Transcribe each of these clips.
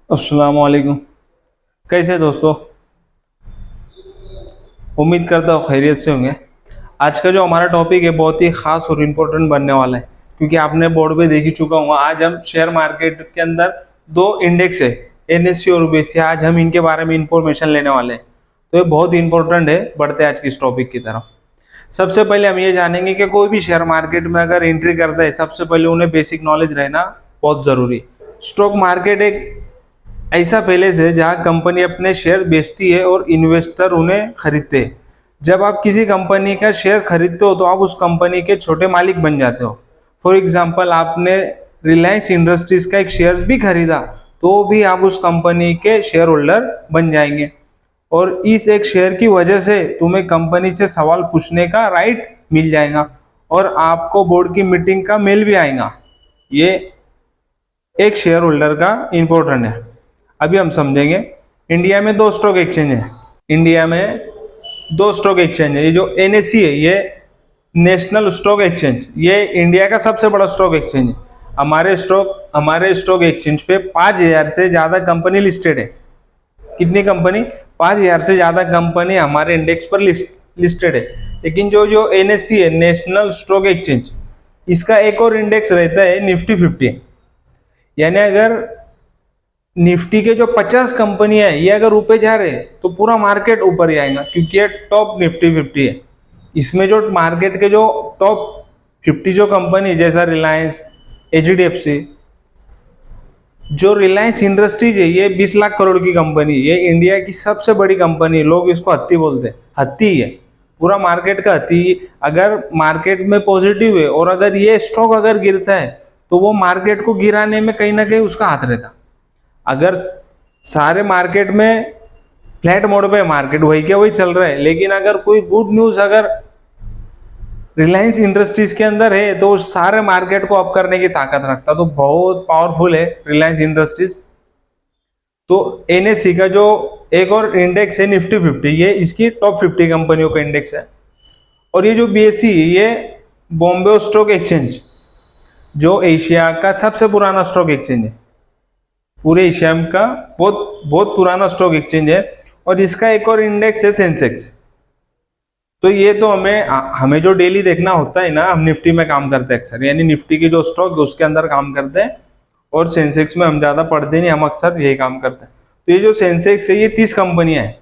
अस्सलाम वालेकुम। कैसे दोस्तों? उम्मीद करता हूँ खैरियत से होंगे। आज का जो हमारा टॉपिक है बहुत ही ख़ास और इम्पोर्टेंट बनने वाला है, क्योंकि आपने बोर्ड पे देख ही चुका हूँ। आज हम शेयर मार्केट के अंदर दो इंडेक्स है, एनएससी और बीएसई। आज हम इनके बारे में इंफॉर्मेशन लेने वाले हैं, तो ये बहुत ही इंपॉर्टेंट है। बढ़ते हैं आज की इस टॉपिक की तरफ। सबसे पहले हम ये जानेंगे कि कोई भी शेयर मार्केट में अगर एंट्री करता है, सबसे पहले उन्हें बेसिक नॉलेज रहना बहुत ज़रूरी है। स्टॉक मार्केट एक ऐसा पैलेस है जहां कंपनी अपने शेयर बेचती है और इन्वेस्टर उन्हें खरीदते हैं। जब आप किसी कंपनी का शेयर खरीदते हो तो आप उस कंपनी के छोटे मालिक बन जाते हो। फॉर एग्जांपल, आपने रिलायंस इंडस्ट्रीज का एक शेयर भी खरीदा तो भी आप उस कंपनी के शेयर होल्डर बन जाएंगे, और इस एक शेयर की वजह से तुम्हें कंपनी से सवाल पूछने का राइट मिल जाएगा और आपको बोर्ड की मीटिंग का मेल भी आएगा। ये एक शेयर होल्डर का इंपॉर्टेंट है। अभी हम समझेंगे। इंडिया में दो स्टॉक एक्सचेंज है। इंडिया में दो स्टॉक एक्सचेंज है। ये जो एनएससी है, ये नेशनल स्टॉक एक्सचेंज, ये इंडिया का सबसे बड़ा स्टॉक एक्सचेंज है। हमारे स्टॉक एक्सचेंज पे 5,000 से ज्यादा कंपनी लिस्टेड है। कितनी कंपनी? 5,000 से ज्यादा कंपनी हमारे इंडेक्स पर लिस्टेड है। लेकिन जो जो एनएससी है, नेशनल स्टॉक एक्सचेंज, इसका एक और इंडेक्स रहता है निफ्टी 50। यानी अगर निफ्टी के जो 50 कंपनियां है, ये अगर ऊपर जा रहे हैं तो पूरा मार्केट ऊपर ही आएगा, क्योंकि ये टॉप निफ्टी 50 है। इसमें जो मार्केट के जो टॉप 50 जो कंपनी, जैसा रिलायंस, एचडीएफसी, जो रिलायंस इंडस्ट्रीज है, ये 20 लाख करोड़ की कंपनी, ये इंडिया की सबसे बड़ी कंपनी है। लोग इसको हत्ती बोलते हैं। हत्ती है, पूरा मार्केट का हत्ती। अगर मार्केट में पॉजिटिव है और अगर ये स्टॉक अगर गिरता है तो वो मार्केट को गिराने में कहीं ना कहीं उसका हाथ रहता। अगर सारे मार्केट में फ्लैट मोड पे मार्केट वही क्या वही चल रहा है, लेकिन अगर कोई गुड न्यूज अगर रिलायंस इंडस्ट्रीज के अंदर है तो सारे मार्केट को अप करने की ताकत रखता। तो बहुत पावरफुल है रिलायंस इंडस्ट्रीज। तो एनएससी का जो एक और इंडेक्स है निफ्टी 50, ये इसकी टॉप 50 कंपनियों का इंडेक्स है। और ये जो बीएसई है, ये बॉम्बे स्टॉक एक्सचेंज, जो एशिया का सबसे पुराना स्टॉक एक्सचेंज है। पूरे एशिया का बहुत बहुत पुराना स्टॉक एक्सचेंज है। और इसका एक और इंडेक्स है सेंसेक्स। तो ये तो हमें जो डेली देखना होता है ना, हम निफ्टी में काम करते हैं अक्सर, यानी निफ्टी की जो स्टॉक है उसके अंदर काम करते हैं, और सेंसेक्स में हम ज्यादा पढ़ते नहीं, हम अक्सर यही काम करते हैं। तो ये जो सेंसेक्स है, ये 30 कंपनियां हैं।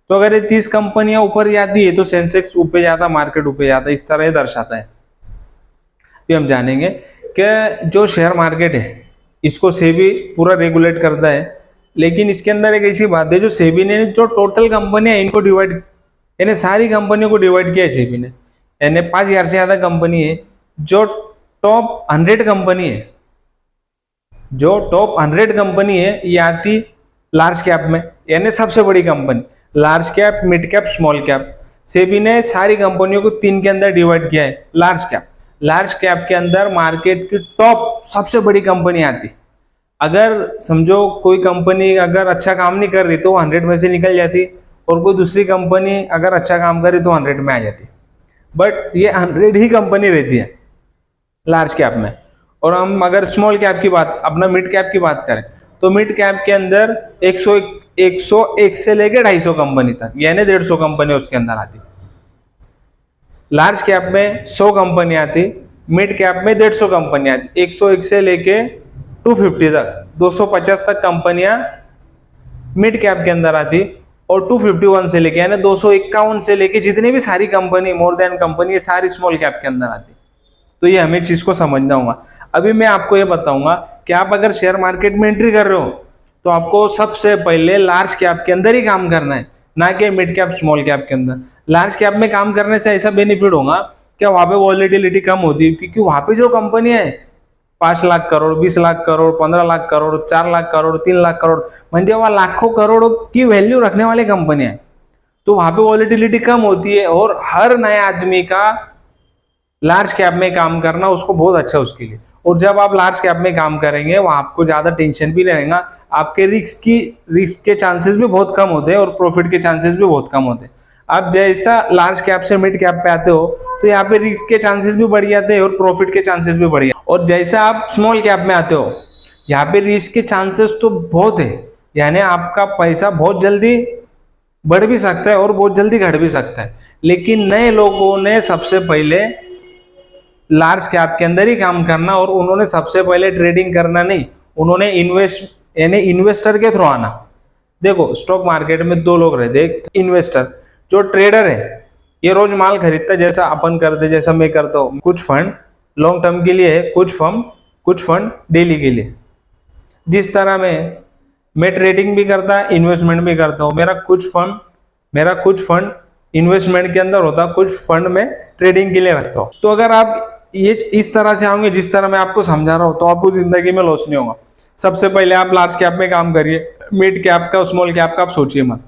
तो अगर ये 30 कंपनियां ऊपर जाती है तो सेंसेक्स ऊपर जाता, मार्केट ऊपर जाता, इस तरह ये दर्शाता है। ये हम जानेंगे कि जो शेयर मार्केट है, इसको सेबी पूरा रेगुलेट करता है। लेकिन इसके अंदर एक ऐसी बात है, जो सेबी ने जो टोटल कंपनियां इनको डिवाइड, यानी सारी कंपनियों को डिवाइड किया है सेबी ने। यानी 5,000 से ज्यादा कंपनी है। जो टॉप 100 कंपनी है, जो टॉप 100 कंपनी है, ये आती लार्ज कैप में, यानी सबसे बड़ी company. Large cap, mid cap, small cap. SEBI ने सारी कंपनियों को 3 के अंदर डिवाइड किया है। लार्ज कैप के अंदर मार्केट की टॉप सबसे बड़ी कंपनी आती। अगर समझो कोई कंपनी अगर अच्छा काम नहीं कर रही तो 100 में से निकल जाती, और कोई दूसरी कंपनी अगर अच्छा काम कर रही तो 100 में आ जाती। बट ये 100 ही कंपनी रहती है लार्ज कैप में। और हम अगर स्मॉल कैप की बात, अपना मिड कैप की बात करें, तो मिड कैप के अंदर 101 से लेकर 250 कंपनी तक, यानी 150 कंपनी उसके अंदर आती। लार्ज कैप में 100 कंपनी आती, मिड कैप में 150 कंपनी आती। 101 से लेके 250 तक, 250 तक कंपनियां मिड कैप के अंदर आती, और 251 से लेके, यानी 251 से लेके जितनी भी सारी कंपनी, मोर देन कंपनी, सारी स्मॉल कैप के अंदर आती। तो ये हमें चीज को समझना होगा। अभी मैं आपको ये बताऊंगा कि आप अगर शेयर मार्केट में एंट्री कर रहे हो तो आपको सबसे पहले लार्ज कैप के अंदर ही काम करना है, ना कि मिड कैप, स्मॉल कैप के अंदर। लार्ज कैप में काम करने से ऐसा बेनिफिट होगा कि वहां पे वॉलेटिलिटी कम होती है, क्योंकि वहां पे जो कंपनियां है 5 लाख करोड़, 20 लाख करोड़, 15 लाख करोड़, 4 लाख करोड़, 3 लाख करोड़, म्हणजे वहां लाखों करोड़ों की वैल्यू रखने वाली कंपनियां है। तो वहां पे वॉलेटिलिटी कम होती है, और हर नए आदमी का लार्ज कैप में काम करना उसको बहुत अच्छा उसके लिए। और जब आप लार्ज कैप में काम करेंगे वहां आपको ज्यादा टेंशन भी रहेगा, आपके रिस्क के चांसेस भी बहुत कम होते हैं, और प्रॉफिट के चांसेस भी बहुत कम होते हैं। आप जैसा लार्ज कैप से मिड कैप पे आते हो तो यहाँ पे रिस्क के चांसेस भी बढ़ जाते हैं और प्रॉफिट के चांसेस भी बढ़ जाते हैं। और जैसा आप स्मॉल कैप में आते हो, यहाँ पे रिस्क के चांसेस तो बहुत है, यानी आपका पैसा बहुत जल्दी बढ़ भी सकता है और बहुत जल्दी घट भी सकता है। लेकिन नए लोगों ने सबसे पहले लार्ज कैप के अंदर ही काम करना, और उन्होंने सबसे पहले ट्रेडिंग करना नहीं, उन्होंने इन्वेस्ट यानी इन्वेस्टर के थ्रू आना। देखो स्टॉक मार्केट में दो लोग रहते, एक इन्वेस्टर जो ट्रेडर है, ये रोज माल खरीदता है जैसा अपन करते, जैसा मैं करता हूँ। कुछ फंड लॉन्ग टर्म के लिए है, कुछ फंड डेली के लिए। जिस तरह मैं ट्रेडिंग भी करता, इन्वेस्टमेंट भी करता हूँ। मेरा कुछ फंड इन्वेस्टमेंट के अंदर होता, कुछ फंड में ट्रेडिंग के लिए रखता हूँ। तो अगर आप ये इस तरह से आओगे जिस तरह मैं आपको समझा रहा हूँ, तो आपको जिंदगी में लॉस नहीं होगा। सबसे पहले आप लार्ज कैप में काम करिए, मिड कैप का स्मॉल कैप का आप सोचिए मत,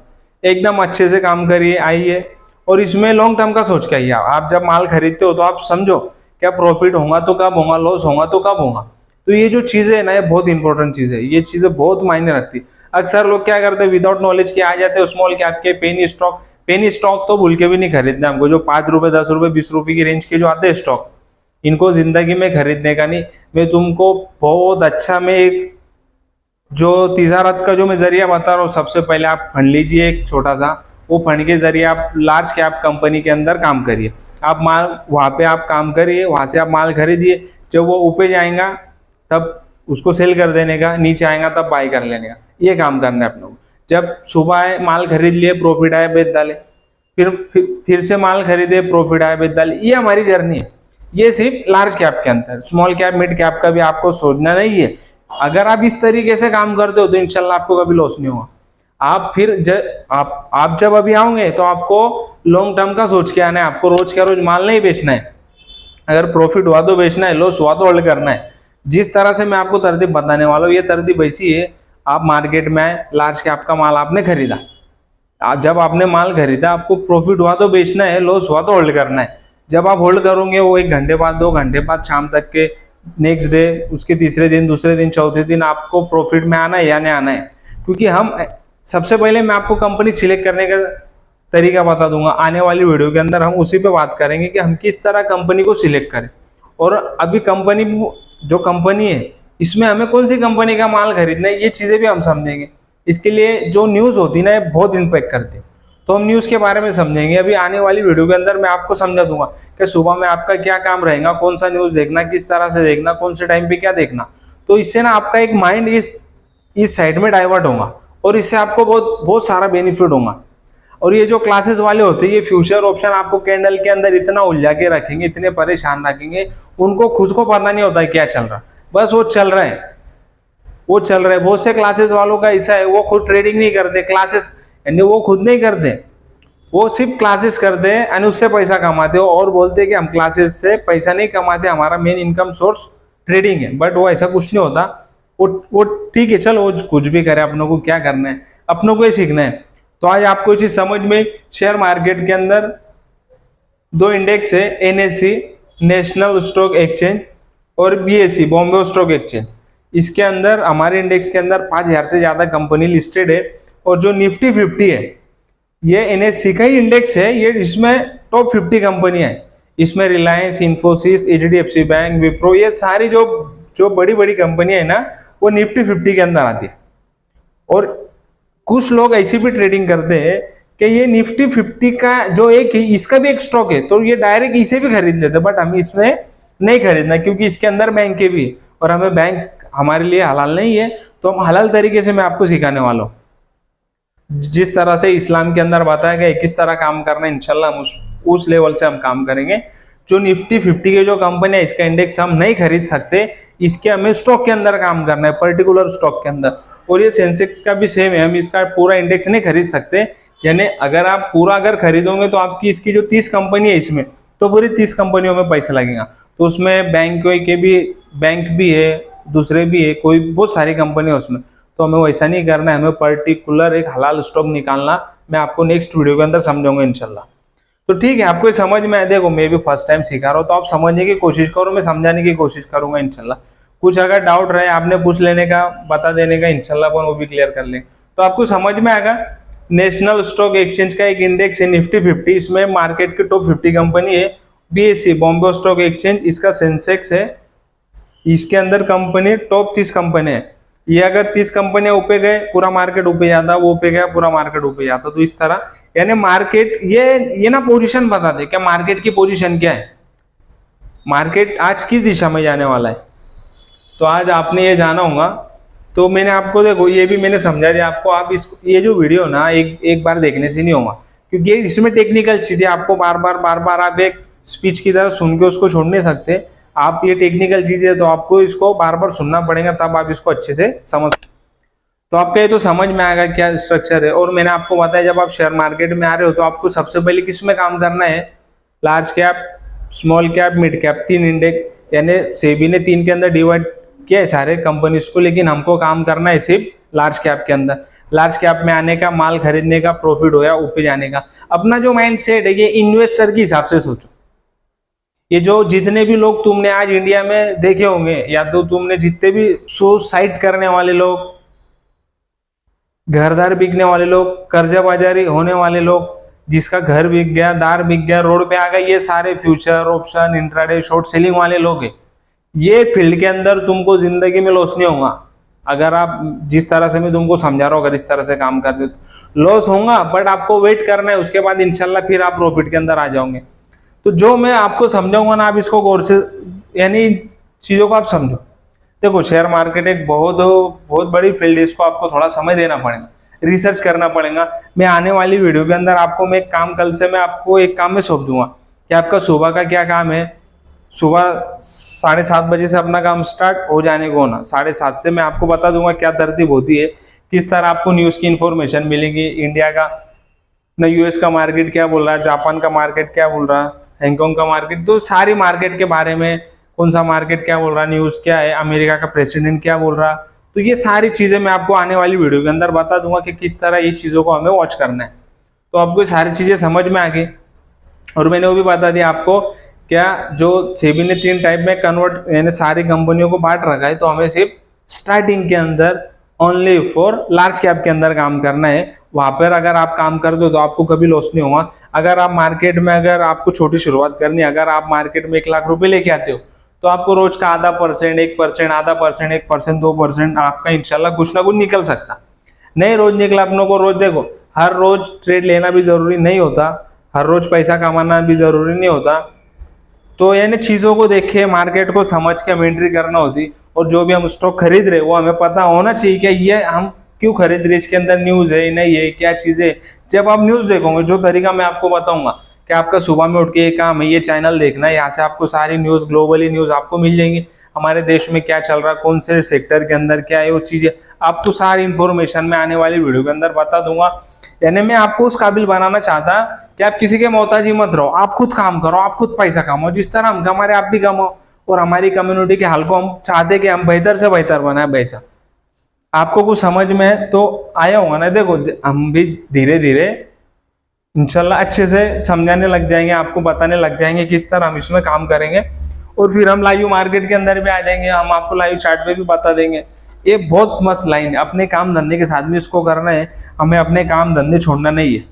एकदम अच्छे से काम करिए, आइए। और इसमें लॉन्ग टर्म का सोच के आइए। आप जब माल खरीदते हो तो आप समझो क्या प्रॉफिट होगा तो कब होगा, लॉस होगा तो कब होगा। तो ये जो चीजें है ना, ये बहुत इंपॉर्टेंट चीज है, ये चीजें बहुत मायने रखती। अक्सर लोग क्या करते हैं, विदाउट नॉलेज के आ जाते हैं स्मॉल कैप के पेनी स्टॉक तो भूल के भी नहीं खरीदना हमको। जो 5 रुपए 10 रुपए 20 रुपए की रेंज के जो आते हैं स्टॉक, इनको जिंदगी में खरीदने का नहीं। मैं तुमको बहुत अच्छा, मैं एक जो तिजारत का जो मैं जरिया बता रहा हूँ, सबसे पहले आप फंड लीजिए एक छोटा सा, वो फंड के जरिए आप लार्ज कैप कंपनी के अंदर काम करिए। आप माल वहाँ पे आप काम करिए, वहाँ से आप माल खरीदिए। जब वो ऊपर जाएगा तब उसको सेल कर देने का, नीचे आएगा तब बाई कर लेने का, ये काम करना है अपने को। जब सुबह आए माल खरीद लिए, प्रॉफिट आए बेच डाले, फिर से माल खरीदे, प्रॉफिट आए बेच डाले, ये हमारी जर्नी है। ये सिर्फ लार्ज कैप के अंदर, स्मॉल कैप मिड कैप का भी आपको सोचना नहीं है। अगर आप इस तरीके से काम करते हो तो इंशाल्लाह आपको कभी लॉस नहीं होगा। आप फिर आप जब अभी आओगे तो आपको लॉन्ग टर्म का सोच के आना है। आपको रोज का रोज माल नहीं बेचना है, अगर प्रॉफिट हुआ तो बेचना है, लॉस हुआ तो होल्ड करना है। जिस तरह से मैं आपको तरतीब बताने वाला हूँ, ये तरतीब ऐसी है। आप मार्केट में लार्ज कैप का माल आपने खरीदा, जब आपने माल खरीदा आपको प्रॉफिट हुआ तो बेचना है, लॉस हुआ तो होल्ड करना है। जब आप होल्ड करोगे, वो 1 घंटे बाद 2 घंटे बाद शाम तक के, नेक्स्ट डे, उसके तीसरे दिन, दूसरे दिन, चौथे दिन आपको प्रॉफिट में आना है या नहीं आना है। क्योंकि हम सबसे पहले मैं आपको कंपनी सिलेक्ट करने का तरीका बता दूंगा, आने वाली वीडियो के अंदर हम उसी पे बात करेंगे कि हम किस तरह कंपनी को सिलेक्ट करें। और अभी कंपनी जो कंपनी है, इसमें हमें कौन सी कंपनी का माल खरीदना है, ये चीजें भी हम समझेंगे। इसके लिए जो न्यूज होती है ना, ये बहुत इम्पैक्ट करती है, तो हम न्यूज के बारे में समझेंगे। अभी आने वाली वीडियो के अंदर मैं आपको समझा दूंगा कि सुबह में आपका क्या काम रहेगा, कौन सा न्यूज देखना, किस तरह से देखना, कौन से टाइम पे क्या देखना। तो इससे ना आपका एक माइंड इस साइड में डाइवर्ट होगा, और इससे आपको बहुत बहुत सारा बेनिफिट होगा। और ये जो क्लासेस वाले होते हैं, ये फ्यूचर ऑप्शन आपको कैंडल के अंदर इतना उलझा के रखेंगे, इतने परेशान रखेंगे, उनको खुद को पता नहीं होता है क्या चल रहा, बस वो चल रहा है, वो चल रहा है। बहुत से क्लासेस वालों का ऐसा है, वो खुद ट्रेडिंग नहीं करते, क्लासेस यानी वो खुद नहीं करते, वो सिर्फ क्लासेस करते हैं और उससे पैसा कमाते हो, और बोलते हैं कि हम क्लासेस से पैसा नहीं कमाते, हमारा मेन इनकम सोर्स ट्रेडिंग है। बट वो ऐसा कुछ नहीं होता। वो ठीक है, चलो वो कुछ भी करे, अपनों को क्या करना है, अपनों को ही सीखना है। तो आज आपको चीज समझ में, शेयर मार्केट के अंदर 2 इंडेक्स है, एनएससी नेशनल स्टॉक एक्सचेंज और बीएसई बॉम्बे स्टॉक एक्सचेंज। इसके अंदर हमारे इंडेक्स के अंदर 5000 से ज्यादा कंपनी लिस्टेड है। और जो निफ्टी 50 है, ये एनएससी का ही इंडेक्स है, ये इसमें टॉप 50 कंपनियां है। इसमें रिलायंस, इन्फोसिस, एचडीएफसी बैंक, विप्रो, ये सारी जो बड़ी बड़ी कंपनियां है ना, वो निफ्टी 50 के अंदर आती है। और कुछ लोग ऐसी भी ट्रेडिंग करते हैं कि ये निफ्टी 50 का जो एक है, इसका भी एक स्टॉक है, तो ये डायरेक्ट इसे भी खरीद लेते हैं। बट हम इसमें नहीं खरीदना, क्योंकि इसके अंदर बैंक के भी, और हमें बैंक हमारे लिए हलाल नहीं है। तो हम हलाल तरीके से मैं आपको सिखाने वाला हूँ, जिस तरह से इस्लाम के अंदर बताया गया किस तरह काम करना है, इंशाल्लाह हम उस लेवल से हम काम करेंगे। जो निफ्टी 50 के जो कंपनी है, इसका इंडेक्स हम नहीं खरीद सकते, इसके हमें स्टॉक के अंदर काम करना है, पर्टिकुलर स्टॉक के अंदर। और ये सेंसेक्स का भी सेम है, हम इसका पूरा इंडेक्स नहीं खरीद सकते। यानी अगर आप पूरा अगर खरीदोगे तो आपकी इसकी जो 30 कंपनी है, इसमें तो पूरी 30 कंपनियों में पैसा लगेगा। तो उसमें बैंक भी है, दूसरे भी है, कोई बहुत सारी कंपनी है उसमें। तो हमें वैसा नहीं करना है, हमें पर्टिकुलर एक हलाल स्टॉक निकालना। मैं आपको नेक्स्ट वीडियो के अंदर समझाऊंगा इंशाल्लाह। तो ठीक है, आपको समझ में आए। देखो मैं भी फर्स्ट टाइम सिखा रहा हूँ, तो आप समझने की कोशिश करो, मैं समझाने की कोशिश करूंगा इंशाल्लाह। कुछ अगर डाउट रहे आपने पूछ लेने का, बता देने का, इंशाल्लाह अपन वो भी क्लियर कर लेंगे। तो आपको समझ में आएगा। नेशनल स्टॉक एक्सचेंज का एक इंडेक्स है निफ्टी 50, इसमें मार्केट की टॉप 50 कंपनी है। बीएसई बॉम्बे स्टॉक एक्सचेंज, इसका सेंसेक्स है, इसके अंदर कंपनी टॉप 30 कंपनी है। ये अगर 30 कंपनियां ऊपर गए पूरा मार्केट ऊपर जाता, वो ऊपर गया पूरा मार्केट ऊपर जाता। तो इस तरह यानी मार्केट ये ना पोजीशन बता दे क्या मार्केट की पोजीशन क्या है, मार्केट आज किस दिशा में जाने वाला है। तो आज आपने ये जाना होगा। तो मैंने आपको देखो ये भी मैंने समझा दिया आपको। आप इस ये जो वीडियो ना एक एक बार देखने से नहीं होगा, क्योंकि इसमें टेक्निकल चीजें आपको बार बार आप एक स्पीच की तरह सुन के उसको छोड़ नहीं सकते। आप ये टेक्निकल चीजें तो आपको इसको बार बार सुनना पड़ेगा, तब आप इसको अच्छे से समझ। तो आपको ये तो समझ में आएगा क्या स्ट्रक्चर है। और मैंने आपको बताया जब आप शेयर मार्केट में आ रहे हो तो आपको सबसे पहले किस में काम करना है, large cap, small cap, mid cap, 3 index, यानी सेबी ने 3 के अंदर डिवाइड किया है सारे कंपनीज को, लेकिन हमको काम करना है सिर्फ लार्ज कैप के अंदर। लार्ज कैप में आने का, माल खरीदने का, प्रॉफिट हो या ऊपर जाने का। अपना जो माइंड सेट है ये इन्वेस्टर के हिसाब से सोचो। ये जो जितने भी लोग तुमने आज इंडिया में देखे होंगे, या तो तुमने जितने भी सुसाइड करने वाले लोग, घरदार बिकने वाले लोग, कर्जा बाजारी होने वाले लोग, जिसका घर बिक गया, दार बिक गया, रोड पे आ गया, ये सारे future option, intraday, short selling वाले लोग हैं। ये फील्ड के अंदर तुमको जिंदगी में लॉस नहीं होगा। अगर आप जिस तरह से मैं तुमको समझा रहा हूँ, अगर इस तरह से काम करते हो तो लॉस होगा, बट आपको वेट करना है, उसके बाद इंशाल्लाह फिर आप प्रॉफिट के अंदर आ जाओगे। तो जो मैं आपको समझाऊंगा ना, आप इसको गौर से यानी चीजों को आप समझो। देखो शेयर मार्केट एक बहुत बहुत बड़ी फील्ड है, इसको आपको थोड़ा समय देना पड़ेगा, रिसर्च करना पड़ेगा। मैं आने वाली वीडियो के अंदर आपको मैं एक काम, कल से मैं आपको एक काम में सौंप दूंगा कि आपका सुबह का क्या काम है। सुबह 7:30 बजे से अपना काम स्टार्ट हो जाने को होना, 7:30 से मैं आपको बता दूंगा क्या तरतीब होती है, किस तरह आपको न्यूज़ की इंफॉर्मेशन मिलेगी, इंडिया का ना, यूएस का मार्केट क्या बोल रहा है, जापान का मार्केट क्या बोल रहा है, हांगकांग का मार्केट, तो सारी मार्केट के बारे में कौन सा मार्केट क्या बोल रहा है, न्यूज़ क्या है, अमेरिका का प्रेसिडेंट क्या बोल रहा है। तो ये सारी चीज़ें मैं आपको आने वाली वीडियो के अंदर बता दूंगा कि किस तरह ये चीज़ों को हमें वॉच करना है। तो आपको सारी चीज़ें समझ में आ गई। और मैंने वो भी बता दिया आपको क्या, जो सेबी ने 3 टाइप में कन्वर्ट यानी सारी कंपनियों को बांट रखा है, तो हमें सिर्फ स्टार्टिंग के अंदर ओनली फॉर लार्ज कैप के अंदर काम करना है। वहां पर अगर आप काम करते हो तो आपको कभी लॉस नहीं होगा। अगर आप मार्केट में, अगर आपको छोटी शुरुआत करनी है, अगर आप मार्केट में 1 लाख रुपए लेके आते हो तो आपको रोज का आधा परसेंट, 1%, आधा परसेंट, 1%, 2% आपका इंशाल्लाह कुछ ना कुछ निकल सकता। नहीं रोज निकला, अपनों को रोज देखो, हर रोज ट्रेड लेना भी जरूरी नहीं होता, हर रोज पैसा कमाना भी जरूरी नहीं होता। तो यानी चीजों को देख के, मार्केट को समझ के हम एंट्री करना होती। और जो भी हम स्टॉक खरीद रहे वो हमें पता होना चाहिए कि ये हम क्यों खरीद रहे, इसके अंदर न्यूज है नहीं है, क्या चीज है। जब आप न्यूज देखोगे, जो तरीका मैं आपको बताऊंगा कि आपका सुबह में उठ के ये काम है, ये चैनल देखना है, यहाँ से आपको सारी न्यूज, ग्लोबली न्यूज आपको मिल जाएंगी, हमारे देश में क्या चल रहा है, कौन से सेक्टर के अंदर क्या है, वो चीजें आपको सारी इंफॉर्मेशन मैं आने वाली वीडियो के अंदर बता दूंगा। यानी मैं आपको उस काबिल बनाना चाहता कि आप किसी के मोहताजी मत रहो, आप खुद काम करो, आप खुद पैसा कमाओ, जिस तरह हम कमा रहे आप भी कमाओ। और हमारी कम्युनिटी के हाल को हम चाहते कि हम बेहतर से बेहतर बनाए। पैसा आपको कुछ समझ में तो आया होगा ना। देखो हम भी धीरे धीरे इंशाल्लाह अच्छे से समझाने लग जाएंगे, आपको बताने लग जाएंगे किस तरह हम इसमें काम करेंगे। और फिर हम लाइव मार्केट के अंदर भी आ जाएंगे, हम आपको लाइव चार्ट पे भी बता देंगे। ये बहुत मस्त लाइन है, अपने काम धंधे के साथ भी इसको करना है, हमें अपने काम धंधे छोड़ना नहीं है,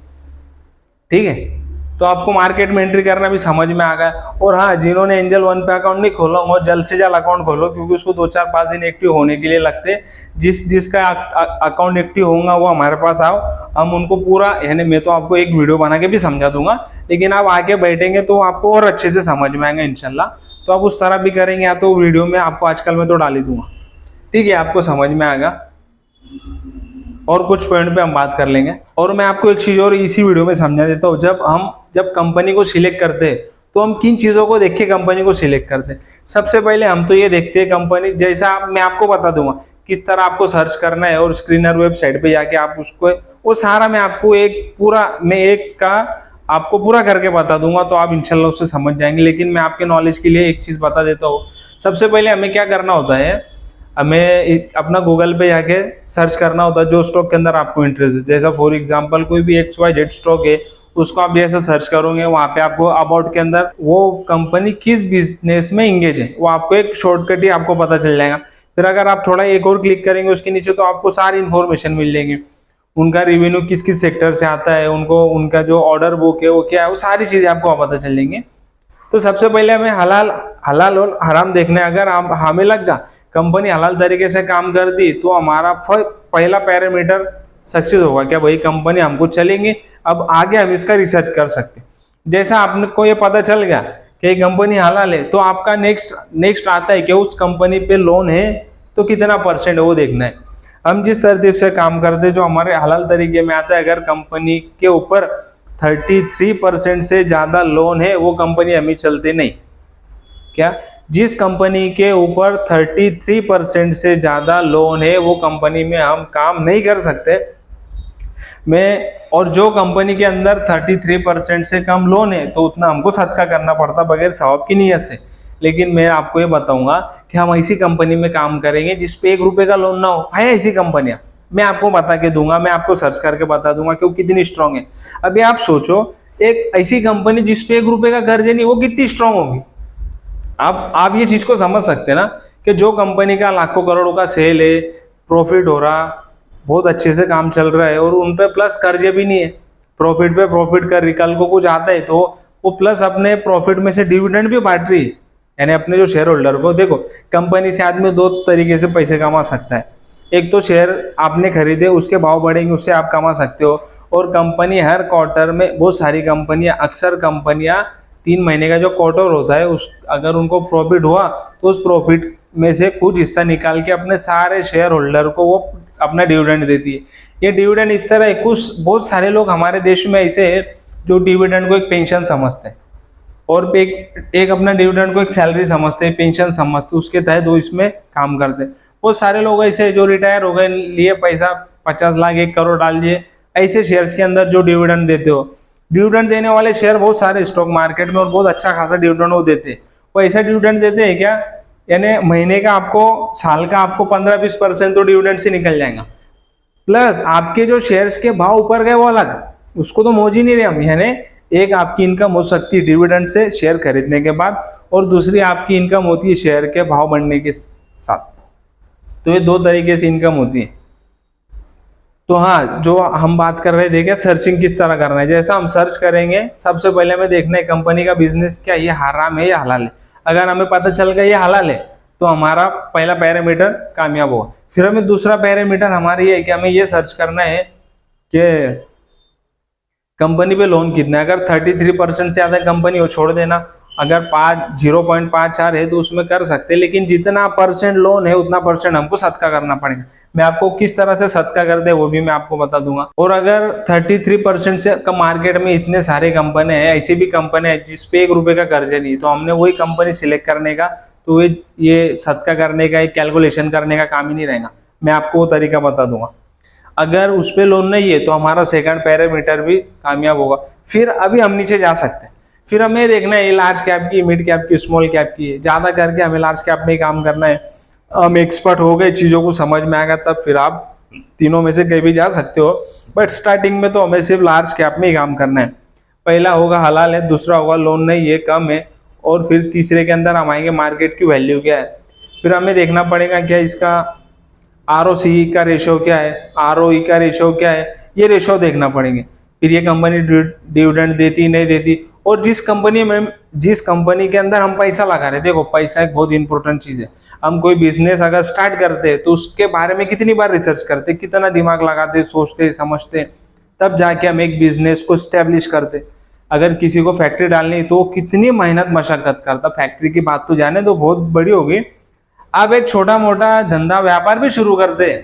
ठीक है। तो आपको मार्केट में एंट्री करना भी समझ में आ गया। और हाँ, जिन्होंने एंजल वन पे अकाउंट नहीं खोला हो, जल्द से जल्द अकाउंट खोलो, क्योंकि उसको 2-4-5 दिन एक्टिव होने के लिए लगते हैं। जिसका अकाउंट एक्टिव होगा वो हमारे पास आओ, हम उनको पूरा, यानी मैं तो आपको एक वीडियो बना के भी समझा दूंगा, लेकिन आप आके बैठेंगे तो आपको और अच्छे से समझ में आएगा इंशाल्लाह। तो आप उस तरह भी करेंगे, या तो वीडियो में आपको आजकल मैं तो डाल ही दूंगा, ठीक है, आपको समझ में आएगा। और कुछ पॉइंट पे हम बात कर लेंगे। और मैं आपको एक चीज और इसी वीडियो में समझा देता हूँ, जब कंपनी को सिलेक्ट करते हैं तो हम किन चीजों को देख के कंपनी को सिलेक्ट करते हैं। सबसे पहले हम तो ये देखते हैं कंपनी, जैसा मैं आपको बता दूंगा किस तरह आपको सर्च करना है, और स्क्रीनर वेबसाइट पे जाके आप उसको, वो सारा मैं आपको एक का आपको पूरा करके बता दूंगा, तो आप इंशाल्लाह उससे समझ जाएंगे। लेकिन मैं आपके नॉलेज के लिए एक चीज बता देता हूँ। सबसे पहले हमें क्या करना होता है, हमें अपना गूगल पे जाके सर्च करना होता है जो स्टॉक के अंदर आपको इंटरेस्ट है। जैसा फॉर एग्जांपल कोई भी XYZ स्टॉक है, उसको आप जैसे सर्च करोगे, वहां पे आपको अबाउट के अंदर वो कंपनी किस बिजनेस में इंगेज है, वो आपको एक शॉर्टकट ही आपको पता चल जाएगा। फिर अगर आप थोड़ा एक और क्लिक करेंगे उसके नीचे, तो आपको सारी इंफॉर्मेशन मिल जाएगी, उनका रेवेन्यू किस किस सेक्टर से आता है, उनका जो ऑर्डर बुक है वो क्या है, वो सारी चीजें आपको पता चल जाएंगी। तो सबसे पहले हमें हलाल और हराम देखना है। अगर हमें लगा कंपनी हलाल तरीके से काम कर दी तो हमारा पहला पैरामीटर सक्सेस होगा, क्या भाई कंपनी हमको चलेंगे, अब आगे हम इसका रिसर्च कर सकते। जैसा आपको ये पता चल गया कि कंपनी हलाल है, तो आपका नेक्स्ट आता है कि उस कंपनी पे लोन है तो कितना परसेंट है वो देखना है। हम जिस तरतीब से काम करते हैं जो हमारे हलाल तरीके में आता है, अगर कंपनी के ऊपर 33% से ज़्यादा लोन है वो कंपनी हमें चलती नहीं। क्या जिस कंपनी के ऊपर 33% से ज़्यादा लोन है वो कंपनी में हम काम नहीं कर सकते। और जो कंपनी के अंदर 33% से कम लोन है तो उतना हमको सदका करना पड़ता बगैर सवाब की नीयत से। लेकिन मैं आपको ये बताऊंगा कि हम ऐसी कंपनी में काम करेंगे जिसपे 1 रुपए का लोन ना हो। है ऐसी कंपनियां, मैं आपको बता के दूंगा, मैं आपको सर्च करके बता दूंगा कि वो कितनी स्ट्रांग है। अभी आप सोचो एक ऐसी कंपनी जिसपे 1 रुपए का कर्ज नहीं, वो कितनी स्ट्रांग होगी। आप ये चीज को समझ सकते हैं ना कि जो कंपनी का लाखों करोड़ों का सेल है, प्रॉफिट हो रहा, बहुत अच्छे से काम चल रहा है और उन पे प्लस कर्ज भी नहीं है, प्रॉफिट पे प्रॉफिट कर रही, कल को कुछ आता है तो वो प्लस अपने प्रॉफिट में से डिविडेंड भी बांट रही है, यानी अपने जो शेयर होल्डर को। देखो कंपनी से आदमी 2 तरीके से पैसे कमा सकता है। एक तो शेयर आपने खरीदे, उसके भाव बढ़ेंगे, उससे आप कमा सकते हो। और कंपनी हर क्वार्टर में, बहुत सारी कंपनियां, अक्सर कंपनियां 3 महीने का जो क्वार्टर होता है उस अगर उनको प्रॉफिट हुआ तो उस प्रॉफिट में से कुछ हिस्सा निकाल के अपने सारे शेयर होल्डर को वो अपना डिविडेंड देती है। ये डिविडेंड इस तरह है, कुछ बहुत सारे लोग हमारे देश में ऐसे हैं जो डिविडेंड को एक पेंशन समझते हैं और एक अपना डिविडेंड को एक सैलरी समझते हैं, पेंशन समझते हैं, उसके तहत वो इसमें काम करते हैं। बहुत सारे लोग ऐसे जो रिटायर हो गए, लिए पैसा 50 लाख 1 करोड़ डाल दिए ऐसे शेयर्स के अंदर जो डिविडेंड देते हो। डिविडेंड देने वाले शेयर बहुत सारे स्टॉक मार्केट में और बहुत अच्छा खासा डिविडेंड वो देते हैं। वो ऐसा डिविडेंड देते हैं क्या, यानी महीने का आपको, साल का आपको 15-20% तो डिविडेंड से निकल जाएगा, प्लस आपके जो शेयर्स के भाव ऊपर गए वो अलग, उसको तो मौज ही नहीं रहे हम। यानी एक आपकी इनकम हो सकती है डिविडेंड से शेयर खरीदने के बाद, और दूसरी आपकी इनकम होती है शेयर के भाव बढ़ने के साथ। तो ये 2 तरीके से इनकम होती है। तो हाँ, जो हम बात कर रहे थे क्या, सर्चिंग किस तरह करना है। जैसा हम सर्च करेंगे, सबसे पहले हमें देखना है कंपनी का बिजनेस क्या, ये हराम है या हलाल है। अगर हमें पता चल गया ये हलाल है तो हमारा पहला पैरामीटर कामयाब होगा। फिर हमें दूसरा पैरामीटर हमारा ये है कि हमें ये सर्च करना है कि कंपनी पे लोन कितना है। अगर 33% से ज्यादा कंपनी हो छोड़ देना, अगर 0.54 है तो उसमें कर सकते हैं, लेकिन जितना परसेंट लोन है उतना परसेंट हमको सदका करना पड़ेगा। मैं आपको किस तरह से सदका करते हैं वो भी मैं आपको बता दूंगा। और अगर 33% से कम मार्केट में इतने सारे कंपनी है, ऐसी भी कंपनी है जिसपे 1 रुपए का कर्ज नहीं, तो हमने वही कंपनी सिलेक्ट करने का, तो ये सदका करने का, एक कैलकुलेशन करने का काम ही नहीं रहेगा। मैं आपको वो तरीका बता दूंगा। अगर उस पर लोन नहीं है तो हमारा सेकंड पैरामीटर भी कामयाब होगा। फिर अभी हम नीचे जा सकते हैं, फिर हमें देखना है लार्ज कैप की, मिड कैप की, स्मॉल कैप की है। ज्यादा करके हमें लार्ज कैप में ही काम करना है। हम एक्सपर्ट हो गए, चीजों को समझ में आएगा, तब फिर आप तीनों में से कहीं भी जा सकते हो, बट स्टार्टिंग में तो हमें सिर्फ लार्ज कैप में ही काम करना है। पहला होगा हलाल है, दूसरा होगा लोन नहीं है, कम है, और फिर तीसरे के अंदर हम आएंगे मार्केट की वैल्यू क्या है। फिर हमें देखना पड़ेगा क्या इसका ROC का रेशो क्या है, ROE का रेशो क्या है, ये रेशो देखना पड़ेंगे। फिर ये कंपनी डिविडेंड देती नहीं देती, और जिस कंपनी के अंदर हम पैसा लगा रहे, देखो पैसा एक बहुत इंपॉर्टेंट चीज है। हम कोई बिजनेस अगर स्टार्ट करते हैं तो उसके बारे में कितनी बार रिसर्च करते, कितना दिमाग लगाते, सोचते समझते, तब जाके हम एक बिजनेस को स्टैब्लिश करते। अगर किसी को फैक्ट्री डालनी तो कितनी मेहनत मशक्कत करता, फैक्ट्री की बात तो जाने तो बहुत बड़ी होगी, आप एक छोटा मोटा धंधा व्यापार भी शुरू करते हैं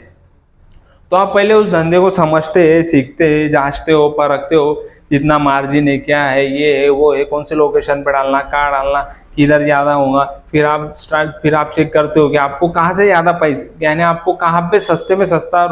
तो आप पहले उस धंधे को समझते हैं, सीखते हैं, जांचते हो, परखते हो, कितना मार्जिन है, क्या है, ये है, वो है, कौन से लोकेशन पे डालना, कहाँ डालना, किधर ज्यादा होगा। फिर आप चेक करते हो कि आपको कहाँ से ज्यादा पैसे, यानी आपको कहाँ पे सस्ते में सस्ता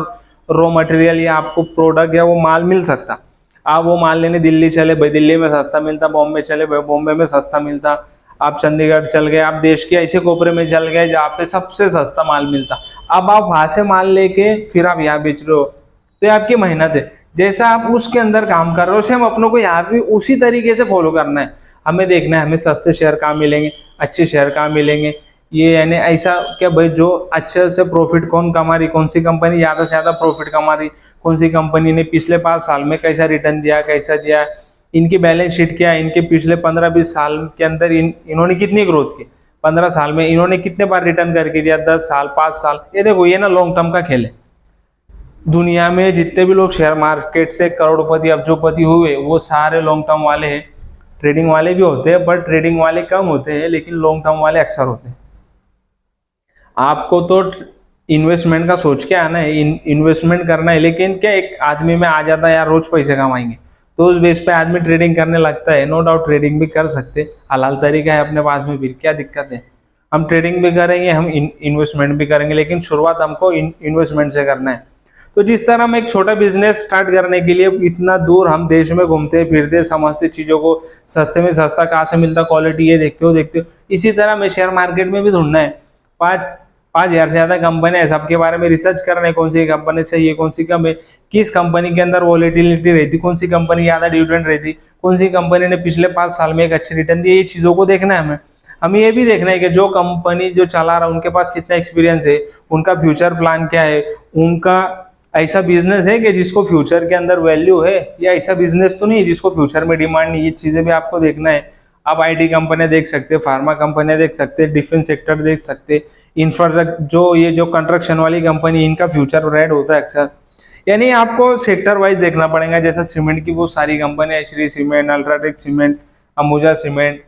रॉ मटेरियल या आपको प्रोडक्ट या वो माल मिल सकता। आप वो माल लेने दिल्ली चले भाई, दिल्ली में सस्ता मिलता, बॉम्बे चले भाई, बॉम्बे में सस्ता मिलता, आप चंडीगढ़ चल गए, आप देश के ऐसे कोपरे में चल गए जहाँ पे सबसे सस्ता माल मिलता। अब आप वहां से माल लेके फिर आप यहाँ बेच रहे हो, तो ये आपकी मेहनत है। जैसा आप उसके अंदर काम कर रहे हो, सेम अपनों को यहाँ भी उसी तरीके से फॉलो करना है। हमें देखना है हमें सस्ते शेयर कहाँ मिलेंगे, अच्छे शेयर कहाँ मिलेंगे, ये यानी ऐसा क्या भाई, जो अच्छे से प्रॉफिट कौन कमा रही, कौन सी कंपनी ज्यादा से ज्यादा प्रॉफिट कमा रही, कौन सी कंपनी ने पिछले 5 साल में कैसा रिटर्न दिया, कैसा दिया, इनकी बैलेंस शीट क्या है, इनके पिछले 15-20 साल के अंदर इन्होंने कितनी ग्रोथ की। 15 साल में इन्होंने कितने बार रिटर्न करके दिया, 10 साल, 5 साल। ये देखो, ये ना लॉन्ग टर्म का खेल है। दुनिया में जितने भी लोग शेयर मार्केट से करोड़पति अब्जोपति हुए वो सारे लॉन्ग टर्म वाले हैं। ट्रेडिंग वाले भी होते हैं, बट ट्रेडिंग वाले कम होते हैं, लेकिन लॉन्ग टर्म वाले अक्सर होते हैं। आपको तो इन्वेस्टमेंट का सोच के आना है, इन्वेस्टमेंट करना है, लेकिन क्या एक आदमी में आ जाता है यार रोज पैसे कमाएंगे, तो उस बेस पे आदमी ट्रेडिंग करने लगता है। नो डाउट ट्रेडिंग भी कर सकते, हलाल तरीका है अपने पास में, फिर क्या दिक्कत है। हम ट्रेडिंग भी करेंगे, हम इन्वेस्टमेंट भी करेंगे, लेकिन शुरुआत हमको इन्वेस्टमेंट से करना है। तो जिस तरह हम एक छोटा बिजनेस स्टार्ट करने के लिए इतना दूर हम देश में घूमते फिरते, समझते चीजों को, सस्ते में सस्ता कहाँ से मिलता, क्वालिटी ये देखते हो, इसी तरह हमें शेयर मार्केट में भी ढूंढना है। 5,000 से ज्यादा कंपनी है, सबके बारे में रिसर्च करना है, कौन सी कंपनी सही है, कौन सी कम है, किस कंपनी के अंदर वॉलेटिलिटी रहती, कौन सी कंपनी ज्यादा डिविडेंड रहती, कौन सी कंपनी ने पिछले 5 साल में एक अच्छे रिटर्न दिए। ये चीजों को देखना है हमें ये भी देखना है कि जो कंपनी जो चला रहा है उनके पास कितना एक्सपीरियंस है, उनका फ्यूचर प्लान क्या है, उनका ऐसा बिजनेस है कि जिसको फ्यूचर के अंदर वैल्यू है, या ऐसा बिजनेस तो नहीं जिसको फ्यूचर में डिमांड नहीं। ये चीजें भी आपको देखना है। आप आईटी कंपनियां देख सकते हैं, फार्मा कंपनियां देख सकते हैं, डिफेंस सेक्टर देख सकते हैं, इंफ्रास्ट्रक्चर जो कंस्ट्रक्शन वाली कंपनी, इनका फ्यूचर रेड होता है अक्सर। यानी आपको सेक्टर वाइज देखना पड़ेगा। जैसा सीमेंट की बहुत सारी कंपनी है, Shri cement, UltraTech cement, Ambuja cement,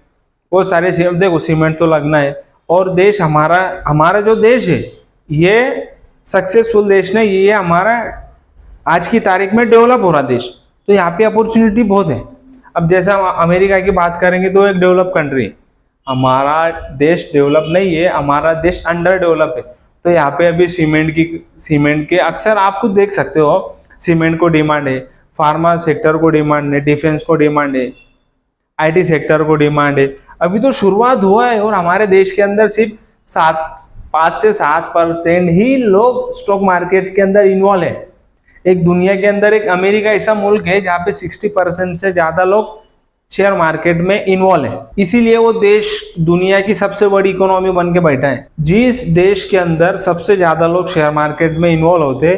वो सारे सीमेंट, देखो सीमेंट तो लगना है। और देश हमारा जो देश है ये सक्सेसफुल देश नहीं, ये हमारा आज की तारीख में डेवलप हो रहा देश। तो यहाँ पे अपॉर्चुनिटी बहुत है। अब जैसा अमेरिका की बात करेंगे तो एक डेवलप कंट्री है, हमारा देश डेवलप नहीं है, हमारा देश अंडर डेवलप है। तो यहाँ पे अभी सीमेंट के अक्सर आप खुद देख सकते हो, सीमेंट को डिमांड है, फार्मा सेक्टर को डिमांड है, डिफेंस को डिमांड है, आईटी सेक्टर को डिमांड है। अभी तो शुरुआत हुआ है और हमारे देश के अंदर सिर्फ 5 से 7% ही लोग स्टॉक मार्केट के अंदर इन्वॉल्व है। एक दुनिया के अंदर एक अमेरिका ऐसा मुल्क है जहाँ पे 60% से ज्यादा लोग शेयर मार्केट में इन्वॉल्व है। इसीलिए वो देश दुनिया की सबसे बड़ी इकोनॉमी बन के बैठा है। जिस देश के अंदर सबसे ज्यादा लोग शेयर मार्केट में इन्वॉल्व होते,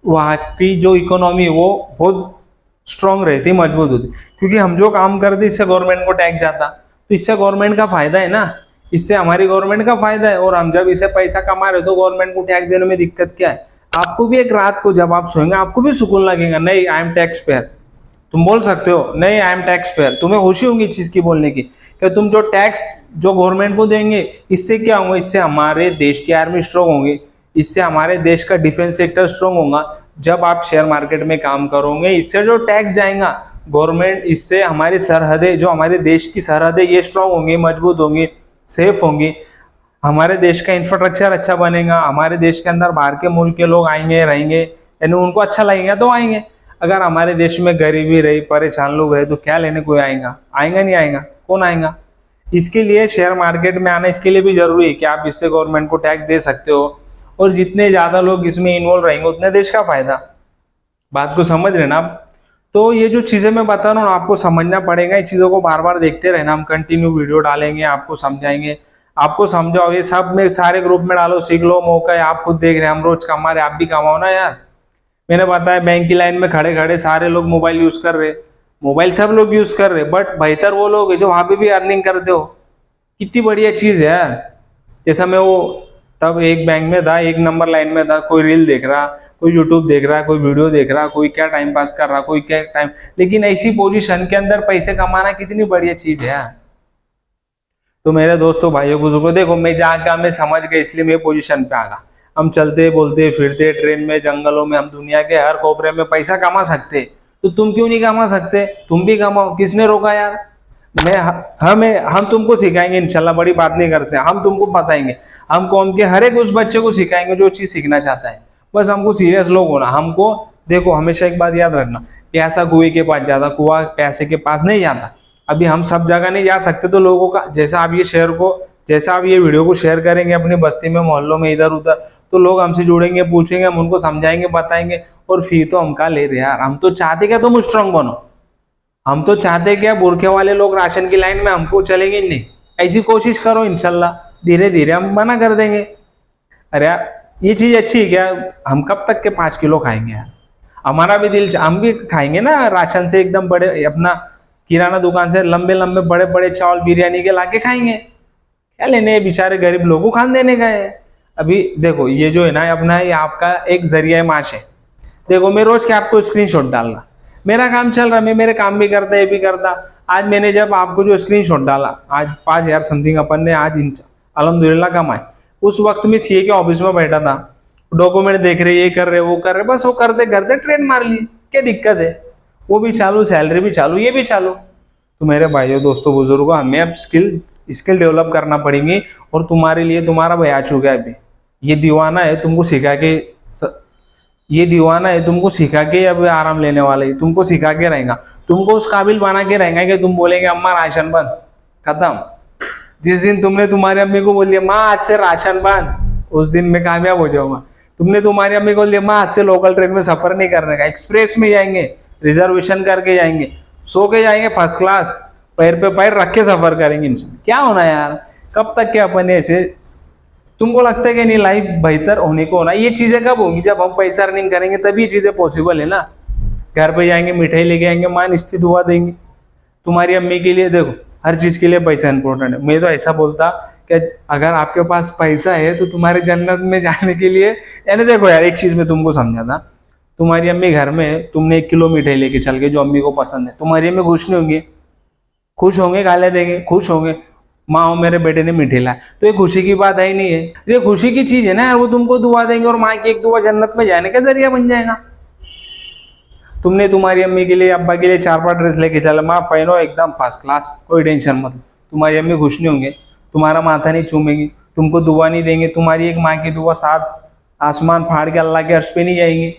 वहाँ की जो इकोनॉमी है वो बहुत स्ट्रांग रहती, मजबूत होती। क्योंकि हम जो काम करते इससे गवर्नमेंट को टैक्स जाता, तो इससे गवर्नमेंट का फायदा है ना, इससे हमारी गवर्नमेंट का फायदा है। और हम जब इसे पैसा कमा रहे तो गवर्नमेंट को टैक्स देने में दिक्कत क्या है। आपको भी एक रात को जब आप सोएंगे आपको भी सुकून लगेगा, नहीं आई एम टैक्स पेयर। तुम बोल सकते हो नहीं आई एम टैक्स पेयर, तुम्हें खुशी होगी इस चीज की बोलने की कि तुम जो टैक्स जो गवर्नमेंट को देंगे इससे क्या होगा, इससे हमारे देश की आर्मी स्ट्रांग होगी, इससे हमारे देश का डिफेंस सेक्टर स्ट्रांग होगा। जब आप शेयर मार्केट में काम करोगे इससे जो टैक्स जाएगा गवर्नमेंट, इससे हमारी सरहदें, जो हमारे देश की सरहदें ये स्ट्रांग होंगी, मजबूत होंगी, सेफ होंगी। हमारे देश का इंफ्रास्ट्रक्चर अच्छा बनेगा, हमारे देश के अंदर बाहर के मुल्क के लोग आएंगे रहेंगे, यानी उनको अच्छा लगेगा तो आएंगे। अगर हमारे देश में गरीबी रही, परेशान लोग रहे तो क्या लेने कोई आएगा, आएगा नहीं आएगा, कौन आएगा। इसके लिए शेयर मार्केट में आना इसके लिए भी जरूरी है कि आप इससे गवर्नमेंट को टैक्स दे सकते हो, और जितने ज्यादा लोग इसमें इन्वॉल्व रहेंगे उतने देश का फायदा। बात को समझ रहे ना आप। तो ये जो चीजें मैं बता रहा हूँ आपको समझना पड़ेगा, इन चीजों को बार बार देखते रहना। हम कंटिन्यू वीडियो डालेंगे, आपको समझाएंगे, आपको समझाओ, ये सब में सारे ग्रुप में डालो, सीख लो, मौका है। आप खुद देख रहे हैं हम रोज कमा रहे, आप भी कमाओ ना यार। मैंने बताया बैंक की लाइन में खड़े खड़े सारे लोग मोबाइल यूज कर रहे, मोबाइल सब लोग यूज कर रहे, बट बेहतर वो लोग है जो वहां पे भी अर्निंग करते हो। कितनी बढ़िया चीज है यार। जैसा मैं वो तब एक बैंक में था, एक नंबर लाइन में था, कोई रील देख रहा, कोई यूट्यूब देख रहा, कोई वीडियो देख रहा, कोई क्या टाइम पास कर रहा, कोई क्या टाइम, लेकिन ऐसी पोजीशन के अंदर पैसे कमाना कितनी बढ़िया चीज है यार। तो मेरे दोस्तों भाइयों बुजुर्गों, देखो मैं जाकर मैं समझ गया इसलिए मैं पोजीशन पे आ गया। हम चलते बोलते फिरते ट्रेन में, जंगलों में, हम दुनिया के हर कोपरे में पैसा कमा सकते, तो तुम क्यों नहीं कमा सकते। तुम भी कमाओ, किसने रोका यार। हम तुमको सिखाएंगे इंशाल्लाह, बड़ी बात नहीं करते, हम तुमको बताएंगे। हम कौम के हर एक उस बच्चे को सिखाएंगे जो चीज सीखना चाहता है। बस हमको सीरियस लोग होना। हमको देखो हमेशा एक बात याद रखना, प्यासा कुएं के पास जाता, कुआं प्यासे के पास नहीं जाता। अभी हम सब जगह नहीं जा सकते, तो लोगों का जैसा आप ये वीडियो को शेयर करेंगे अपनी बस्ती में, मोहल्लों में, इधर उधर, तो लोग हमसे जुड़ेंगे, पूछेंगे, हम उनको समझाएंगे, बताएंगे। और फी तो हम कहा ले रहे यार, हम तो चाहते क्या तुम स्ट्रांग बनो, हम तो चाहते क्या बुरखे वाले लोग राशन की लाइन में हमको चलेंगे नहीं। ऐसी कोशिश करो, इंशाल्लाह धीरे धीरे हम मना कर देंगे। अरे यार ये चीज अच्छी है क्या, हम कब तक के 5 किलो खाएंगे यार। हमारा भी दिल, हम भी खाएंगे ना राशन से, एकदम बड़े अपना किराना दुकान से लंबे लंबे बड़े बड़े चावल बिरयानी के लाके खाएंगे। क्या लेने बेचारे गरीब लोगों को खान देने गए हैं। अभी देखो ये जो है ना अपना, ये आपका एक जरिया माश है। देखो मैं रोज के आपको स्क्रीनशॉट डाल रहा, मेरा काम चल रहा, मैं मेरे काम भी करता ये भी करता। आज मैंने जब आपको जो स्क्रीनशॉट डाला, आज 5,000 समथिंग अपन ने आज अल्हम्दुलिल्लाह कमाए। उस वक्त में सीए के ऑफिस में बैठा था, डॉक्यूमेंट देख रहे, ये कर रहे वो कर रहे, बस वो करते करते ट्रेन मार ली, क्या दिक्कत है। वो भी चालू, सैलरी भी चालू, ये भी चालू। तो मेरे भाइयों दोस्तों बुजुर्गों, हमें अब स्किल स्किल डेवलप करना पड़ेंगे। और तुम्हारे लिए तुम्हारा भाई आ चुका है अभी, ये दीवाना है तुमको सिखा के, ये दीवाना है तुमको सिखा के अब आराम लेने वाला है, तुमको सिखा के रहेगा, तुमको उस काबिल बना के रहेगा कि तुम बोलेंगे अम्मा राशन बंद, खत्म। जिस दिन तुमने तुम्हारी अम्मी को बोल दिया माँ आज से राशन बंद, उस दिन मैं कामयाब हो जाऊंगा। तुमने तुम्हारी अम्मी को बोल दिया माँ आज से लोकल ट्रेन में सफर नहीं करने का, एक्सप्रेस में जाएंगे, रिजर्वेशन करके जाएंगे, सो के जाएंगे फर्स्ट क्लास, पैर पे पैर रख के सफर करेंगे। क्या होना यार, कब तक के अपन ऐसे। तुमको लगता है कि नहीं लाइफ बेहतर होने को होना, ये चीजें कब होंगी जब हम पैसा अर्निंग करेंगे, तभी ये चीजें पॉसिबल है ना। घर पे जाएंगे, मिठाई लेके आएंगे, माँ निश्चित दुआ देंगे। तुम्हारी अम्मी के लिए देखो हर चीज के लिए पैसा इंपॉर्टेंट है। मैं तो ऐसा बोलता कि अगर आपके पास पैसा है तो तुम्हारे जन्नत में जाने के लिए, यानी देखो यार एक चीज मैं तुमको समझा था, तुम्हारी अम्मी घर में तुमने 1 किलो मिठाई लेके चल गए जो अम्मी को पसंद है, तुम्हारी अम्मी खुश नहीं होंगे? खुश होंगे, गाले देंगे, खुश होंगे, माँ मेरे बेटे ने मिठाई लाया, तो ये खुशी की बात है ही नहीं है, ये खुशी की चीज है ना यार। वो तुमको दुआ देंगे और माँ की एक दुआ जन्नत में जाने का जरिया बन जाएगा। तुमने तुम्हारी अम्मी के लिए अब्बा के लिए 4-5 ड्रेस लेके चला, माँ पहनो एकदम फर्स्ट क्लास, कोई टेंशन मत। तुम्हारी अम्मी खुश नहीं होंगे, तुम्हारा माथा नहीं चूमेगी, तुमको दुआ नहीं देंगे, तुम्हारी एक माँ की दुआ 7 आसमान फाड़ के अल्लाह के अर्श पे नहीं जाएंगी।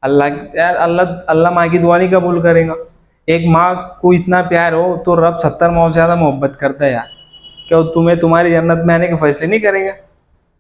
अल्लाह यार, अल्लाह अल्लाह माँ की दुआ नहीं कबूल करेगा। एक माँ को इतना प्यार हो तो रब 70 माँ से ज्यादा मोहब्बत करता है यार। क्या तुम्हें तुम्हारी जन्नत में आने के फैसले नहीं करेंगे?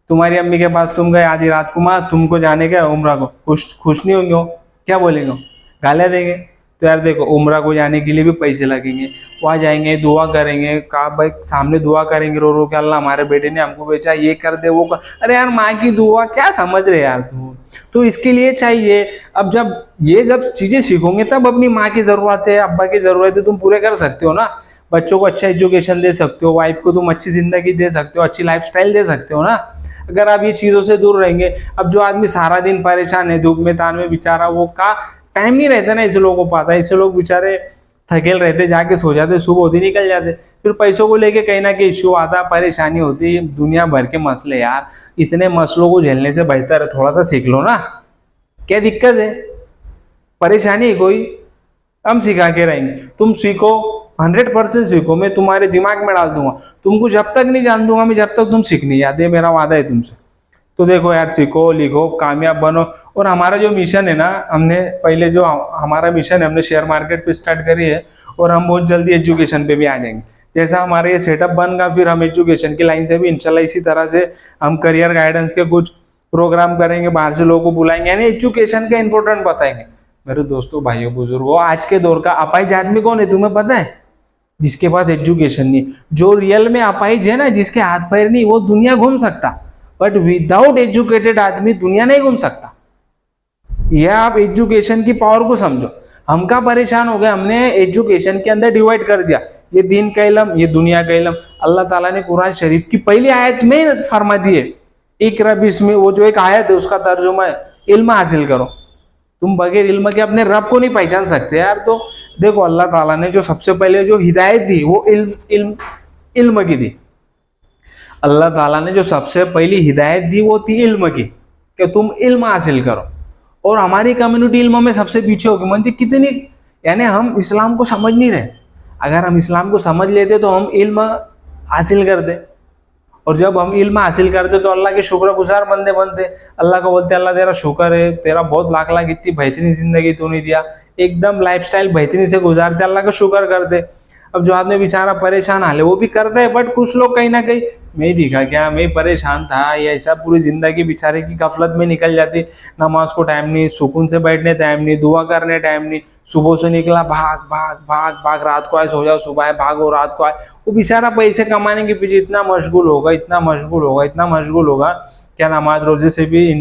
तुम्हारी अम्मी के पास तुम गए आधी रात को, माँ तुमको जाने का उम्रा को, खुश खुश नहीं होंगे हो? क्या बोलेंगे? गालियाँ देंगे। तो यार देखो उम्रा को जाने के लिए भी पैसे लगेंगे, वहाँ जाएंगे दुआ करेंगे, कहा भाई सामने दुआ करेंगे रो रो के, अल्लाह हमारे बेटे ने हमको बेचा, ये कर दे वो कर। अरे यार माँ की दुआ क्या समझ रहे यार तू, तो इसके लिए चाहिए। अब जब चीजें सीखोगे तब अपनी माँ की जरूरत है, अब्बा की जरूरत है तुम पूरे कर सकते हो ना। बच्चों को अच्छा एजुकेशन दे सकते हो, वाइफ को तुम अच्छी जिंदगी दे सकते हो, अच्छी लाइफस्टाइल दे सकते हो ना, अगर आप ये चीजों से दूर रहेंगे। अब जो आदमी सारा दिन परेशान है, धूप में तान में बेचारा, वो का टाइम नहीं रहता ना ऐसे लोगों को पाता है। ऐसे लोग बेचारे थकेल रहते, जाके सो जाते, सुबह होती निकल जाते, फिर पैसों को लेके कहीं ना कहीं इश्यू आता, परेशानी होती है, दुनिया भर के मसले। यार इतने मसलों को झेलने से बेहतर है थोड़ा सा सीख लो ना, क्या दिक्कत है? परेशानी है कोई, हम सिखा के रहेंगे, तुम सीखो, 100% सीखो, मैं तुम्हारे दिमाग में डाल दूंगा, तुमको जब तक नहीं जान दूंगा मैं जब तक तुम सीख नहीं आते, मेरा वादा है तुमसे। तो देखो यार सीखो, लिखो, कामयाब बनो। और हमारा जो मिशन है ना, हमने पहले जो हमारा मिशन है, हमने शेयर मार्केट पे स्टार्ट करी है, और हम बहुत जल्दी एजुकेशन पे भी आ जाएंगे। जैसा हमारा ये सेटअप बनेगा, फिर हम एजुकेशन की लाइन से भी इंशाल्लाह इसी तरह से हम करियर गाइडेंस के कुछ प्रोग्राम करेंगे, बाहर से लोगों को बुलाएंगे, यानी एजुकेशन का इंपॉर्टेंट बताएंगे। मेरे दोस्तों भाइयों बुजुर्गों, आज के दौर का अपाहिज आदमी कौन है तुम्हें पता है? जिसके पास एजुकेशन नहीं। जो रियल में अपाहिज है ना, जिसके हाथ पैर नहीं, वो दुनिया घूम सकता, बट विदाउट एजुकेटेड आदमी दुनिया नहीं घूम सकता। यह आप एजुकेशन की पावर को समझो। हम का परेशान हो गए, हमने एजुकेशन के अंदर डिवाइड कर दिया, ये दीन का इल्म, ये दुनिया का इल्म। अल्लाह ताला ने कुरान शरीफ की पहली आयत में फरमा दी है, इकरा बिस्मिल्लाह, वो जो एक आयत है उसका तर्जुमा है इल्म हासिल करो। तुम बगैर इल्म के अपने रब को नहीं पहचान सकते यार। तो देखो अल्लाह ताला ने जो सबसे पहले जो हिदायत दी वो इल्म की दी। अल्लाह ताला ने जो सबसे पहली हिदायत दी वो थी इल्म की, कि तुम इल्म हासिल करो। और हमारी कम्युनिटी इल्म में सबसे पीछे होगी, म्हणजे कितनी, यानी हम इस्लाम को समझ नहीं रहे। अगर हम इस्लाम को समझ लेते तो हम इल्म हासिल करते, और जब हम इल्म हासिल करते तो अल्लाह के शुक्रगुजार बंदे बनते। अल्लाह को बोलते अल्लाह तेरा शुक्र है, तेरा बहुत लाख लाख इतनी बेहतरीन जिंदगी तूने दिया, एकदम लाइफस्टाइल बेहतरीन से गुजारते, अल्लाह का शुक्र करते। अब जो आदमी बेचारा परेशान हाल है वो भी करता है, बट कुछ लोग कहीं ना कहीं, मैं दिखा क्या, मैं परेशान था, ये ऐसा पूरी जिंदगी बेचारे की गफलत में निकल जाती। नमाज को टाइम नहीं, सुकून से बैठने टाइम नहीं, दुआ करने टाइम नहीं, सुबह से निकला भाग भाग भाग भाग, रात को आए सो जाओ, सुबह आए भागो, रात को आए। वो बेचारा पैसे कमाने के पीछे इतना मशगूल होगा, इतना मशगूल होगा, इतना मशगूल होगा, क्या नमाज रोजे से भी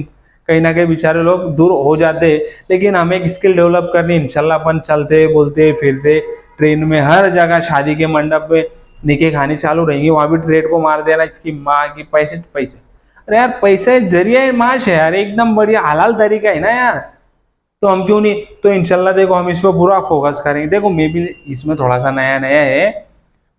कहीं ना कहीं बेचारे लोग दूर हो जाते। लेकिन हमें एक स्किल डेवलप करनी, इंशाल्लाह अपन चलते बोलते फिरते ट्रेन में, हर जगह, शादी के मंडप में, निके खानी चालू रहेंगी, वहां भी ट्रेड को मार देना, इसकी माँ की पैसे पैसे। अरे यार पैसे जरिया माश है यार, एकदम बढ़िया हलाल तरीका है ना यार, तो हम क्यों नहीं। तो इंशाल्लाह देखो हम इस पर पूरा फोकस करेंगे। देखो मैं भी इसमें थोड़ा सा नया नया है,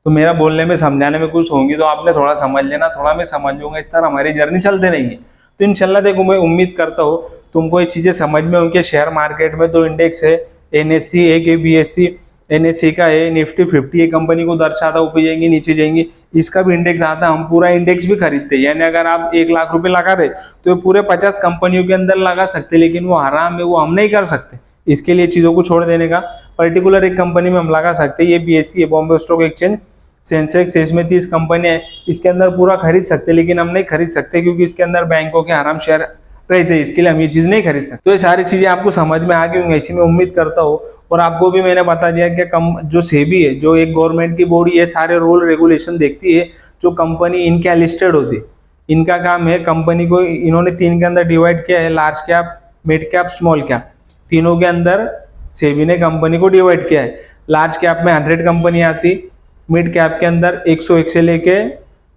तो मेरा बोलने में समझाने में कुछ होंगी तो आपने थोड़ा समझ लेना, थोड़ा मैं समझ लूंगा, इस तरह हमारी जर्नी चलते रहेंगे। तो इंशाल्लाह देखो मैं उम्मीद करता हूँ तुमको ये चीजें समझ में होंगी। शेयर मार्केट में दो इंडेक्स है, एनएससी एक है बीएससी। एनएससी का है निफ्टी 50, ये कंपनी को दर्शाता ऊपर जाएंगी नीचे जाएंगी, इसका भी इंडेक्स आता है, हम पूरा इंडेक्स भी खरीदते हैं। यानी अगर आप 1 लाख रुपए लगा रहे तो ये पूरे 50 कंपनियों के अंदर लगा सकते, लेकिन वो हराम है, वो हम नहीं कर सकते। इसके लिए चीजों को छोड़ देने का, पर्टिकुलर एक कंपनी में हम लगा सकते हैं। ये बीएससी है, बॉम्बे स्टॉक एक्सचेंज, सेंसेक्स, इसमें 30 कंपनी है, इसके अंदर पूरा खरीद सकते, लेकिन हम नहीं खरीद सकते क्योंकि इसके अंदर बैंकों के हराम शेयर रहते हैं, इसके लिए हम ये चीज नहीं खरीद सकते। तो ये सारी चीजें आपको समझ में आ गई होंगी, इसी में उम्मीद करता हूँ। और आपको भी मैंने बता दिया कि जो सेबी है, जो एक गवर्नमेंट की बॉडी है, सारे रूल रेगुलेशन देखती है। जो कंपनी इनके लिस्टेड होती है, इनका काम है कंपनी को, इन्होंने 3 के अंदर डिवाइड किया है, large cap, mid cap, small cap. तीनों के अंदर सेबी ने कंपनी को डिवाइड किया है। लार्ज कैप में 100 कंपनी आती, मिड कैप के अंदर 101 से लेके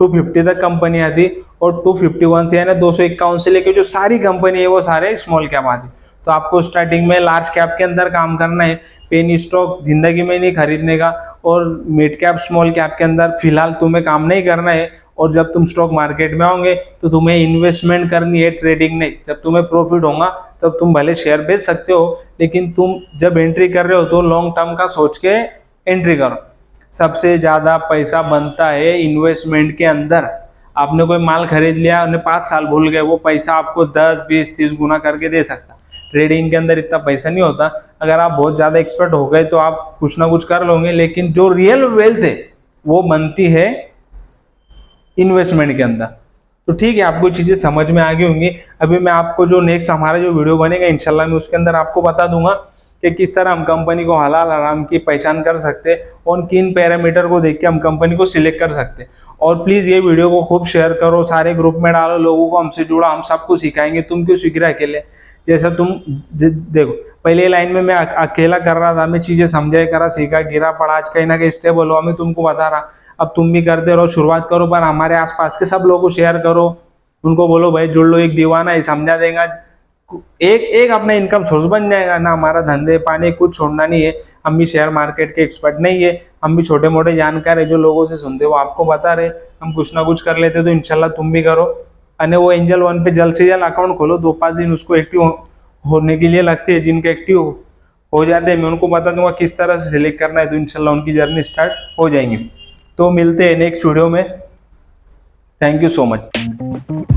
250 तक कंपनी आती, और 251 से यानी 251 से लेके जो सारी कंपनी है वो सारे स्मॉल कैप आती। तो आपको स्टार्टिंग में लार्ज कैप के अंदर काम करना है, पेनी स्टॉक जिंदगी में नहीं खरीदने का, और मिड कैप स्मॉल कैप के अंदर फिलहाल तुम्हें काम नहीं करना है। और जब तुम स्टॉक मार्केट में आओगे तो तुम्हें इन्वेस्टमेंट करनी है, ट्रेडिंग नहीं। जब तुम्हें प्रॉफिट होगा तब तुम भले शेयर बेच सकते हो, लेकिन तुम जब एंट्री कर रहे हो तो लॉन्ग टर्म का सोच के एंट्री करो। सबसे ज्यादा पैसा बनता है इन्वेस्टमेंट के अंदर। आपने कोई माल खरीद लिया, उन्हें 5 साल भूल गए, वो पैसा आपको 10, 20, 30 गुना करके दे सकता। ट्रेडिंग के अंदर इतना पैसा नहीं होता। अगर आप बहुत ज्यादा एक्सपर्ट हो गए तो आप कुछ ना कुछ कर लोगे, लेकिन जो रियल वेल्थ है वो बनती है इन्वेस्टमेंट के अंदर। तो ठीक है, आपको चीजें समझ में आ गई होंगी। अभी मैं आपको जो नेक्स्ट हमारा जो वीडियो बनेगा इंशाल्लाह मैं उसके अंदर आपको बता दूंगा कि किस तरह हम कंपनी को हलाल हराम की पहचान कर सकते हैं और किन पैरामीटर को देख के हम कंपनी को सिलेक्ट कर सकते हैं। और प्लीज ये वीडियो को खूब शेयर करो, सारे ग्रुप में डालो, लोगों को हमसे जुड़ा, हम सबको सिखाएंगे। तुम क्यों सीख रहे अकेले? जैसा तुम देखो पहले लाइन में मैं अकेला कर रहा था, मैं चीजें समझाया करा, सीखा, गिरा पड़ा, आज कहीं ना कहीं स्टेबल हुआ, मैं तुमको बता रहा। अब तुम भी करते रहो, शुरुआत करो, पर हमारे आसपास के सब लोगों को शेयर करो, उनको बोलो भाई जुड़ लो, एक दीवाना है समझा देगा, एक एक अपना इनकम सोर्स बन जाएगा ना। हमारा धंधे पानी कुछ छोड़ना नहीं है, हम भी शेयर मार्केट के एक्सपर्ट नहीं है, हम भी छोटे मोटे जानकार है, जो लोगों से सुनते वो आपको बता रहे, हम कुछ ना कुछ कर लेते। तो इंशाल्लाह तुम भी करो। अने वो एंजल वन पे जल्द से जल्द अकाउंट खोलो, 2-5 दिन उसको एक्टिव होने के लिए लगते हैं। जिनके एक्टिव हो जाते हैं मैं उनको बता दूंगा किस तरह से सिलेक्ट करना है, तो इंशाल्लाह उनकी जर्नी स्टार्ट हो जाएंगी। तो मिलते हैं नेक्स्ट वीडियो में। Thank you so much.